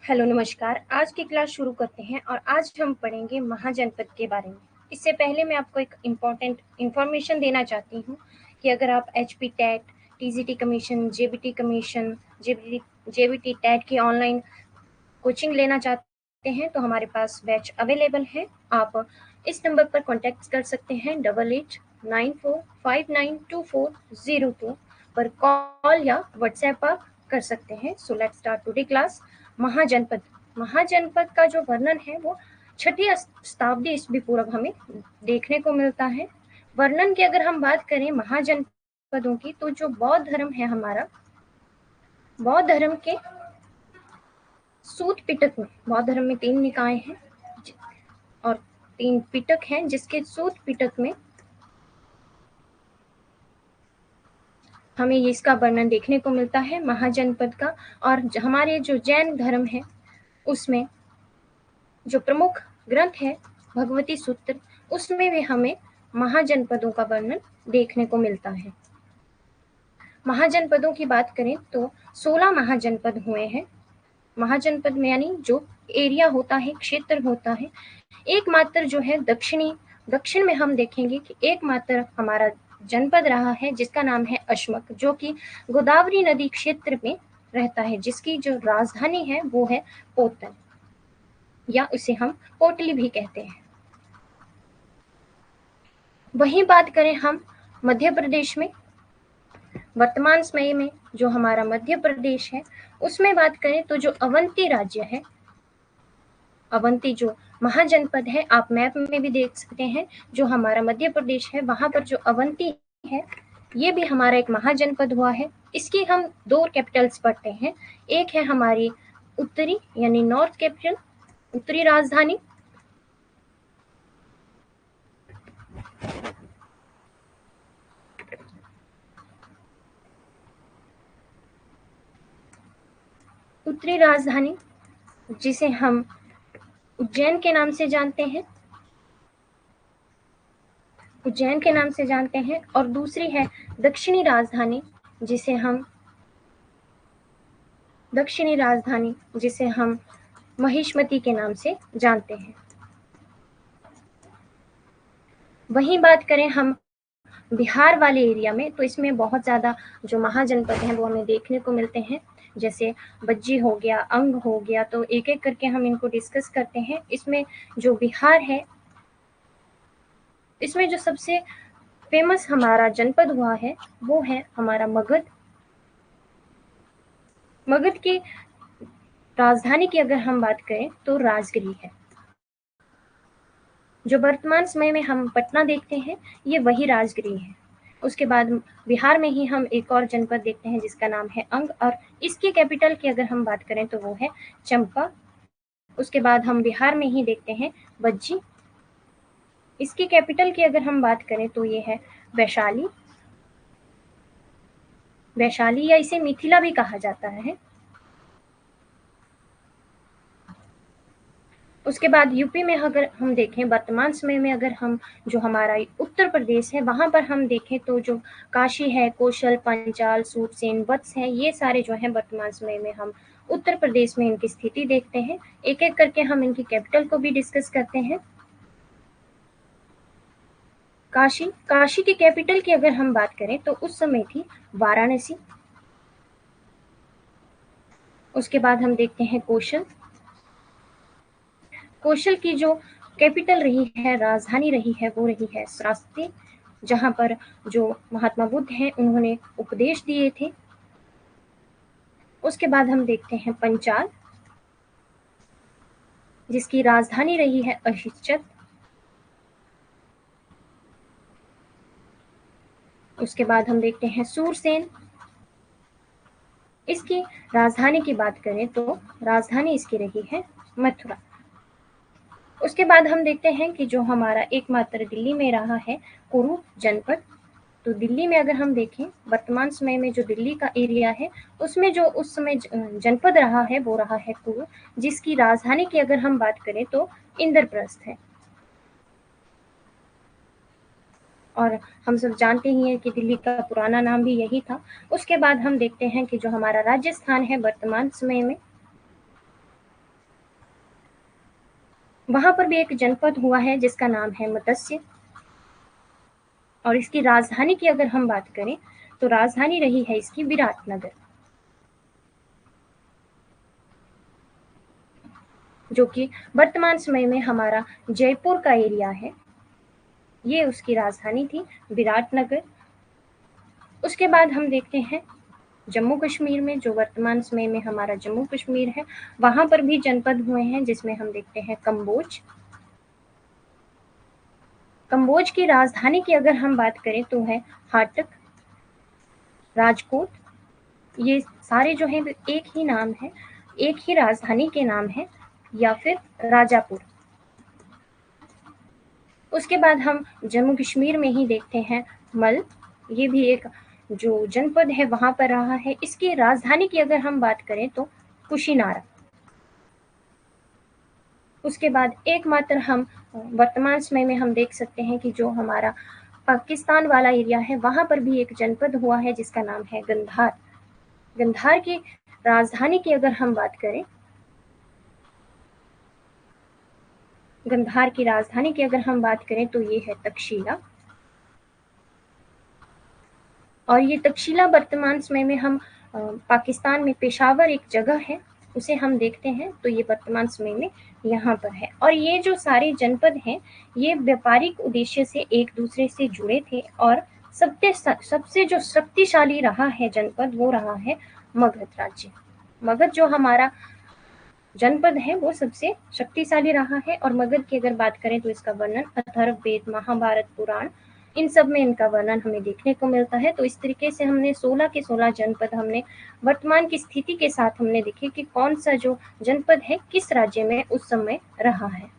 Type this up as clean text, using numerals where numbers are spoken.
Hello नमस्कार। आज की क्लास शुरू करते हैं और आज हम पढ़ेंगे महाजनपद के बारे में। इससे पहले मैं आपको एक इम्पॉर्टेंट इन्फॉर्मेशन देना चाहती हूँ कि अगर आप HP TET, TGT commission, JBT commission, JBT TET की ऑनलाइन कोचिंग लेना चाहते हैं तो हमारे पास बैच अवेलेबल है। आप इस नंबर पर कॉन्टैक्ट कर सकते हैं 8894592402 पर कॉल या व्हाट्सएप पर कर सकते हैं। So let's start today class. महाजनपद का जो वर्णन है वो 6ठी शताब्दी ईस्वी पूर्व हमें देखने को मिलता है। वर्णन की अगर हम बात करें महाजनपदों की, तो जो बौद्ध धर्म है हमारा, बौद्ध धर्म के सूत पिटक में, बौद्ध धर्म में 3 निकाय हैं और 3 पिटक हैं, जिसके सूत पिटक में हमें इसका वर्णन देखने को मिलता है महाजनपद का। और हमारे जो जैन धर्म है उसमें जो प्रमुख ग्रंथ है भगवती सूत्र, उसमें भी हमें महाजनपदों का वर्णन देखने को मिलता है। महाजनपदों की बात करें तो 16 महाजनपद हुए हैं। महाजनपद में यानी जो एरिया होता है, क्षेत्र होता है, एकमात्र जो है दक्षिण में हम देखेंगे कि एकमात्र हमारा जनपद रहा है जिसका नाम है अश्मक, जो कि गोदावरी नदी क्षेत्र में रहता है, जिसकी जो राजधानी है वो है पोतन, या उसे हम पोटली भी कहते हैं। वहीं बात करें हम मध्य प्रदेश में, वर्तमान समय में जो हमारा मध्य प्रदेश है उसमें बात करें तो जो अवंती राज्य है, अवंती जो महाजनपद है, आप मैप में भी देख सकते हैं, जो हमारा मध्य प्रदेश है वहां पर जो अवंती है ये भी हमारा एक महाजनपद हुआ है। इसकी हम 2 कैपिटल्स पढ़ते हैं। एक है हमारी उत्तरी यानी नॉर्थ कैपिटल, उत्तरी राजधानी, उत्तरी राजधानी जिसे हम उज्जैन के नाम से जानते हैं, उज्जैन के नाम से जानते हैं। और दूसरी है दक्षिणी राजधानी जिसे हम महिष्मती के नाम से जानते हैं। वहीं बात करें हम बिहार वाले एरिया में, तो इसमें बहुत ज़्यादा जो महाजनपद हैं वो हमें देखने को मिलते हैं, जैसे बज्जी हो गया, अंग हो गया, तो एक एक करके हम इनको डिस्कस करते हैं। इसमें जो बिहार है, इसमें जो सबसे फेमस हमारा जनपद हुआ है वो है हमारा मगध। मगध की राजधानी की अगर हम बात करें तो राजगिरी है। जो वर्तमान समय में हम पटना देखते हैं ये वही राजगिरी है। उसके बाद बिहार में ही हम एक और जनपद देखते हैं जिसका नाम है अंग, और इसकी कैपिटल की अगर हम बात करें तो वो है चंपा। उसके बाद हम बिहार में ही देखते हैं बज्जी। इसकी कैपिटल की अगर हम बात करें तो ये है वैशाली, या इसे मिथिला भी कहा जाता है। उसके बाद यूपी में अगर हम देखें, वर्तमान समय में अगर हम जो हमारा उत्तर प्रदेश है वहां पर हम देखें तो जो काशी है, कौशल, पंचाल, सूरसेन, वत्स है, ये सारे जो है वर्तमान समय में हम उत्तर प्रदेश में इनकी स्थिति देखते हैं। एक एक करके हम इनकी कैपिटल को भी डिस्कस करते हैं। काशी की कैपिटल की अगर हम बात करें तो उस समय थी वाराणसी। उसके बाद हम देखते हैं कौशल की जो कैपिटल रही है, राजधानी रही है, वो रही है शास्त्री, जहां पर जो महात्मा बुद्ध हैं उन्होंने उपदेश दिए थे। उसके बाद हम देखते हैं पंचाल, जिसकी राजधानी रही है अहिचत। उसके बाद हम देखते हैं सूरसेन। इसकी राजधानी की बात करें तो राजधानी इसकी रही है मथुरा। उसके बाद हम देखते हैं कि जो हमारा एकमात्र दिल्ली में रहा है कुरु जनपद। तो दिल्ली में अगर हम देखें, वर्तमान समय में जो दिल्ली का एरिया है उसमें जो उस समय जनपद रहा है वो रहा है कुरु, जिसकी राजधानी की अगर हम बात करें तो इंद्रप्रस्थ है। और हम सब जानते ही हैं कि दिल्ली का पुराना नाम भी यही था। उसके बाद हम देखते हैं कि जो हमारा राजस्थान है वर्तमान समय में, वहां पर भी एक जनपद हुआ है जिसका नाम है मत्स्य। और इसकी राजधानी की अगर हम बात करें तो राजधानी रही है इसकी विराटनगर, जो कि वर्तमान समय में हमारा जयपुर का एरिया है। ये उसकी राजधानी थी विराटनगर। उसके बाद हम देखते हैं जम्मू कश्मीर में, जो वर्तमान समय में हमारा जम्मू कश्मीर है, वहां पर भी जनपद हुए हैं जिसमें हम देखते हैं कंबोज। कंबोज की राजधानी की अगर हम बात करें तो है हाटक, राजकोट। ये सारे जो है एक ही नाम है, एक ही राजधानी के नाम है, या फिर राजापुर। उसके बाद हम जम्मू कश्मीर में ही देखते हैं मल। ये भी एक जो जनपद है वहां पर रहा है। इसकी राजधानी की अगर हम बात करें तो कुशीनारा। उसके बाद एकमात्र हम वर्तमान समय में हम देख सकते हैं कि जो हमारा पाकिस्तान वाला एरिया है वहां पर भी एक जनपद हुआ है जिसका नाम है गंधार। गंधार की राजधानी की अगर हम बात करें, गंधार की राजधानी की अगर हम बात करें तो ये है तक्षशिला। और ये तक्षशिला वर्तमान समय में हम पाकिस्तान में पेशावर एक जगह है उसे हम देखते हैं, तो ये वर्तमान समय में यहाँ पर है। और ये जो सारे जनपद हैं ये व्यापारिक उद्देश्य से एक दूसरे से जुड़े थे। और सबसे जो शक्तिशाली रहा है जनपद वो रहा है मगध राज्य। मगध जो हमारा जनपद है वो सबसे शक्तिशाली रहा है। और मगध की अगर बात करें तो इसका वर्णन अथर्ववेद, महाभारत, पुराण, इन सब में इनका वर्णन हमें देखने को मिलता है। तो इस तरीके से हमने 16 के 16 जनपद हमने वर्तमान की स्थिति के साथ हमने देखे कि कौन सा जो जनपद है किस राज्य में उस समय रहा है।